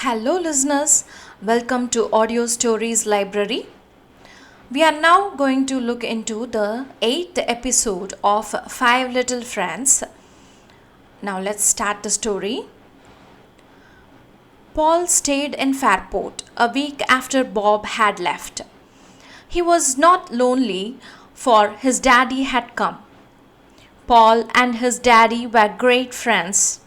Hello, listeners. Welcome to Audio Stories Library. We are now going to look into the 8th episode of Five Little Friends. Now, let's start the story. Paul stayed in Fairport a week after Bob had left. He was not lonely, for his daddy had come. Paul and his daddy were great friends.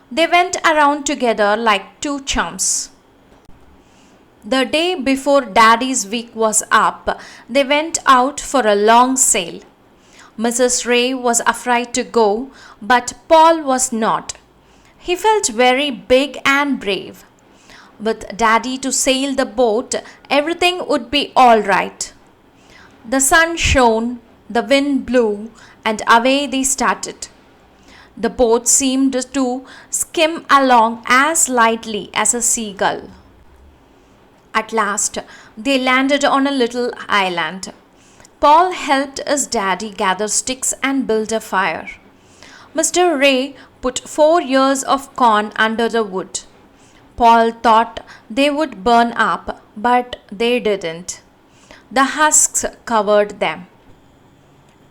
They went around together like two chums. The day before Daddy's week was up, they went out for a long sail. Mrs. Ray was afraid to go, but Paul was not. He felt very big and brave. With Daddy to sail the boat, everything would be all right. The sun shone, the wind blew, and away they started. The boat seemed to skim along as lightly as a seagull. At last, they landed on a little island. Paul helped his daddy gather sticks and build a fire. Mr. Ray put 4 ears of corn under the wood. Paul thought they would burn up, but they didn't. The husks covered them.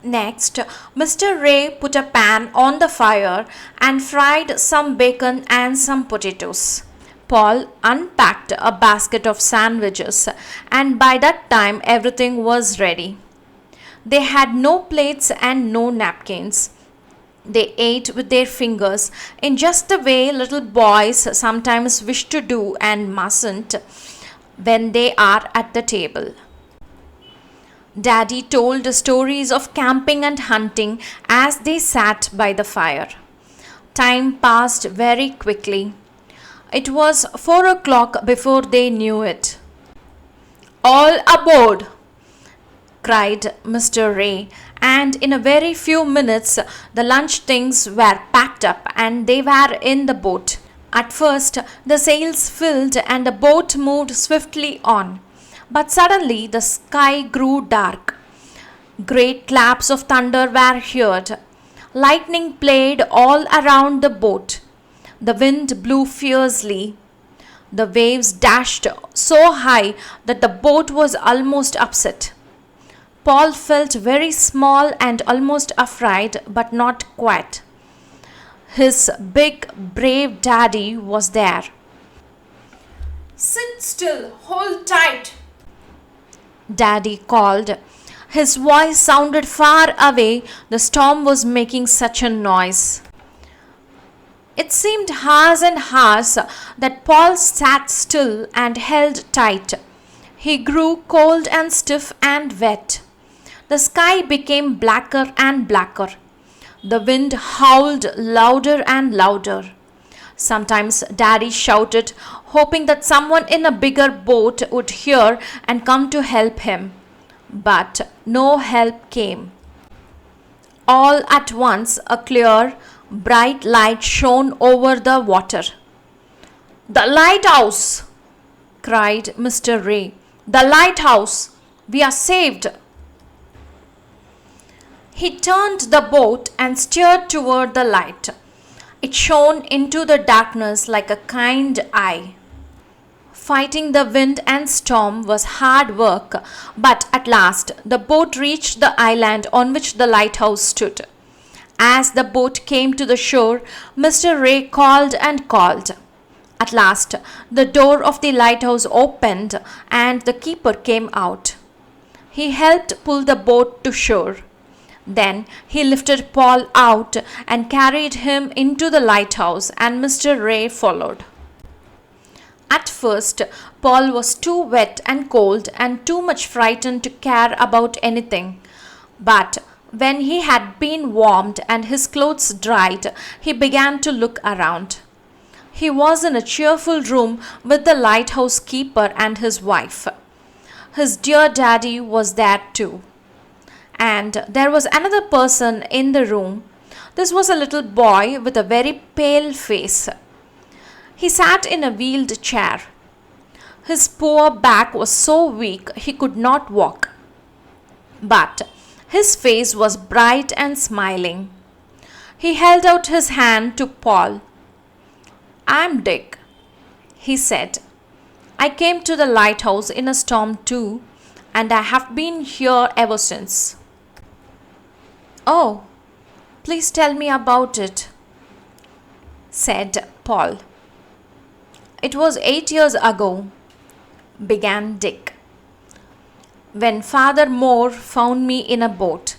Next, Mr. Ray put a pan on the fire and fried some bacon and some potatoes. Paul unpacked a basket of sandwiches, and by that time everything was ready. They had no plates and no napkins. They ate with their fingers in just the way little boys sometimes wish to do and mustn't when they are at the table. Daddy told stories of camping and hunting as they sat by the fire. Time passed very quickly. It was 4 o'clock before they knew it. "All aboard!" cried Mr. Ray, and in a very few minutes the lunch things were packed up and they were in the boat. At first the sails filled and the boat moved swiftly on. But suddenly the sky grew dark. Great claps of thunder were heard. Lightning played all around the boat. The wind blew fiercely. The waves dashed so high that the boat was almost upset. Paul felt very small and almost afraid, but not quite. His big, brave daddy was there. "Sit still, hold tight," Daddy called. His voice sounded far away. The storm was making such a noise. It seemed hours and hours that Paul sat still and held tight. He grew cold and stiff and wet. The sky became blacker and blacker. The wind howled louder and louder. Sometimes Daddy shouted, hoping that someone in a bigger boat would hear and come to help him. But no help came. All at once, a clear, bright light shone over the water. "The lighthouse!" cried Mr. Ray. "The lighthouse! We are saved!" He turned the boat and steered toward the light. It shone into the darkness like a kind eye. Fighting the wind and storm was hard work, but at last the boat reached the island on which the lighthouse stood. As the boat came to the shore, Mr. Ray called and called. At last the door of the lighthouse opened and the keeper came out. He helped pull the boat to shore. Then he lifted Paul out and carried him into the lighthouse, and Mr. Ray followed. At first, Paul was too wet and cold and too much frightened to care about anything. But when he had been warmed and his clothes dried, he began to look around. He was in a cheerful room with the lighthouse keeper and his wife. His dear daddy was there too. And there was another person in the room. This was a little boy with a very pale face. He sat in a wheeled chair. His poor back was so weak he could not walk. But his face was bright and smiling. He held out his hand to Paul. "I'm Dick," he said. I came to the lighthouse in a storm too, and I have been here ever since. Oh, please tell me about it, said Paul. It was 8 years ago, began Dick, when Father Moore found me in a boat.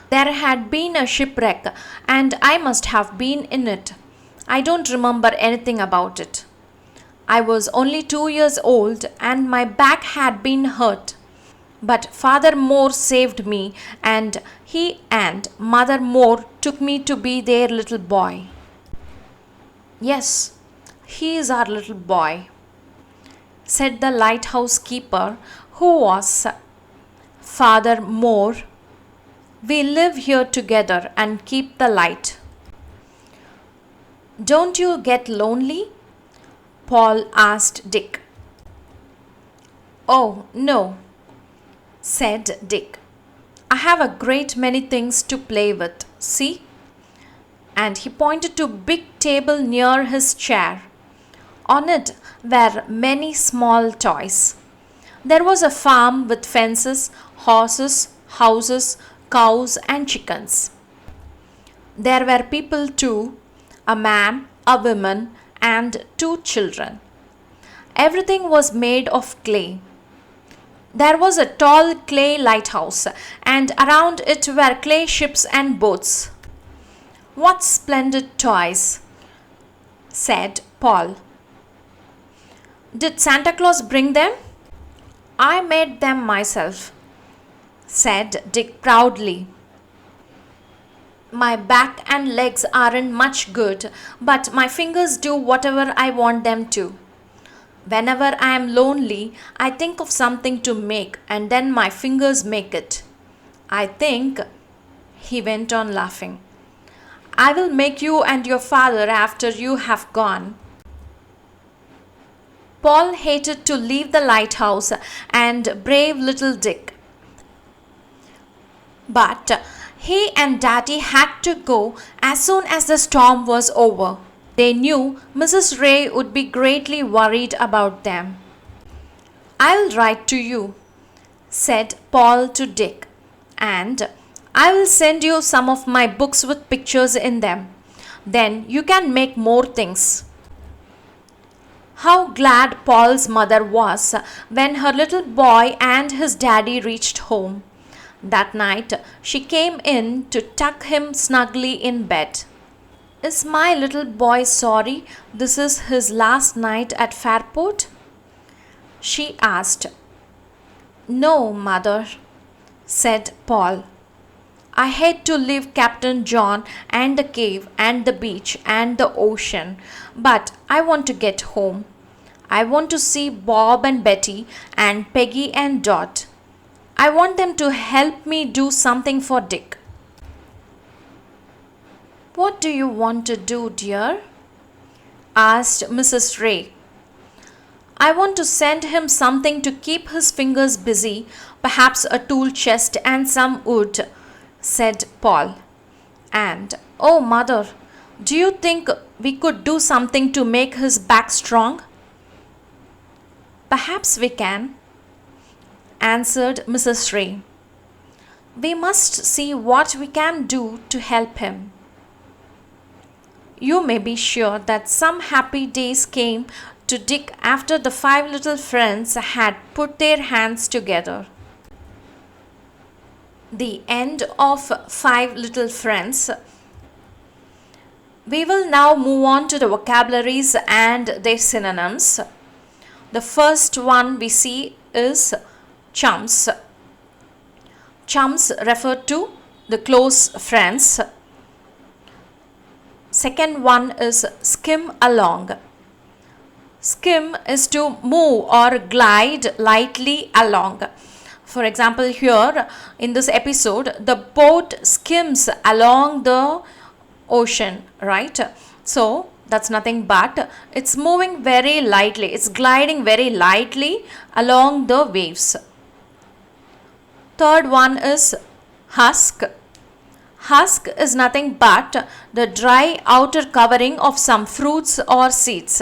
There had been a shipwreck, and I must have been in it. I don't remember anything about it. I was only 2 years old, and my back had been hurt. But Father Moore saved me, and he and Mother Moore took me to be their little boy. Yes, he is our little boy, said the lighthouse keeper, who was Father Moore. We live here together and keep the light. Don't you get lonely? Paul asked Dick. Oh, no, said Dick. I have a great many things to play with, see? And he pointed to a big table near his chair. On it were many small toys. There was a farm with fences, horses, houses, cows and chickens. There were people too, a man, a woman, and 2 children. Everything was made of clay. There was a tall clay lighthouse, and around it were clay ships and boats. What splendid toys, said Paul. Did Santa Claus bring them? I made them myself, said Dick proudly. My back and legs aren't much good, but my fingers do whatever I want them to. Whenever I am lonely, I think of something to make, and then my fingers make it. I think, he went on laughing, I will make you and your father after you have gone. Paul hated to leave the lighthouse and brave little Dick. But he and Daddy had to go as soon as the storm was over. They knew Mrs. Ray would be greatly worried about them. I'll write to you, said Paul to Dick, and I will send you some of my books with pictures in them. Then you can make more things. How glad Paul's mother was when her little boy and his daddy reached home. That night she came in to tuck him snugly in bed. Is my little boy sorry this is his last night at Fairport? She asked. No, mother, said Paul. I hate to leave Captain John and the cave and the beach and the ocean, but I want to get home. I want to see Bob and Betty and Peggy and Dot. I want them to help me do something for Dick. What do you want to do, dear? Asked Mrs. Ray. I want to send him something to keep his fingers busy, perhaps a tool chest and some wood, said Paul. And, oh mother, do you think we could do something to make his back strong? Perhaps we can, answered Mrs. Ray. We must see what we can do to help him. You may be sure that some happy days came to Dick after the 5 little friends had put their hands together. The end of 5 little friends. We will now move on to the vocabularies and their synonyms. The first one we see is chums. Chums refer to the close friends. Second one is skim along. Skim is to move or glide lightly along. For example, here in this episode, the boat skims along the ocean, right? So that's nothing but it's moving very lightly. It's gliding very lightly along the waves. Third one is husk. Husk is nothing but the dry outer covering of some fruits or seeds.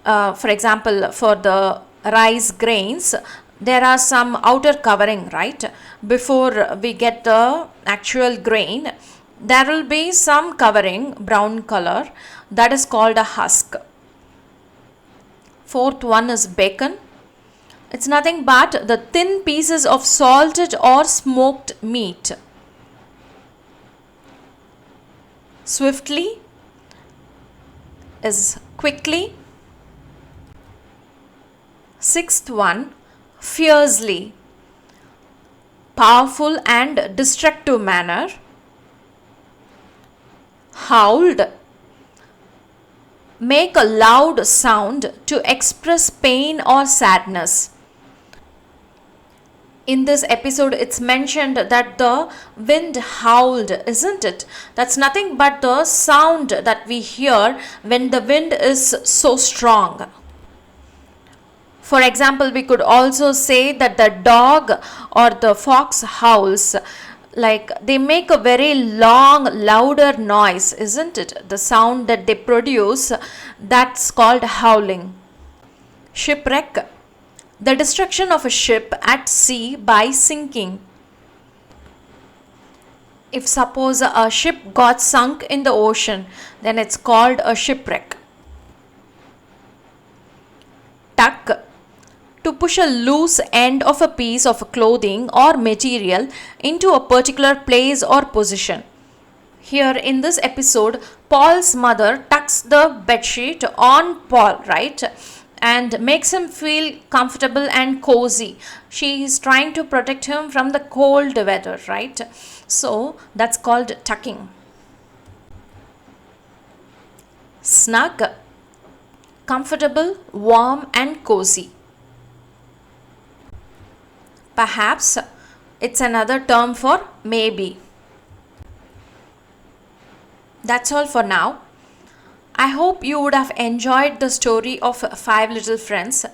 For example, for the rice grains, there are some outer covering, right? Before we get the actual grain, there will be some covering, brown color, that is called a husk. Fourth one is bacon. It's nothing but the thin pieces of salted or smoked meat. Swiftly is quickly. Sixth one, fiercely, powerful and destructive manner. Howled, make a loud sound to express pain or sadness. In this episode, it's mentioned that the wind howled, isn't it? That's nothing but the sound that we hear when the wind is so strong. For example, we could also say that the dog or the fox howls, like they make a very long, louder noise, isn't it? The sound that they produce, that's called howling. Shipwreck, the destruction of a ship at sea by sinking. If suppose a ship got sunk in the ocean, then it's called a shipwreck. Tuck, to push a loose end of a piece of clothing or material into a particular place or position. Here in this episode, Paul's mother tucks the bedsheet on Paul, right? And makes him feel comfortable and cozy. She is trying to protect him from the cold weather, right? So that's called tucking. Snug, comfortable, warm and cozy. Perhaps it's another term for maybe. That's all for now. I hope you would have enjoyed the story of Five Little Friends.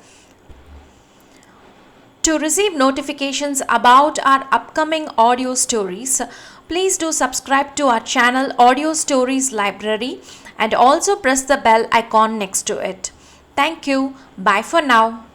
To receive notifications about our upcoming audio stories, please do subscribe to our channel Audio Stories Library and also press the bell icon next to it. Thank you. Bye for now.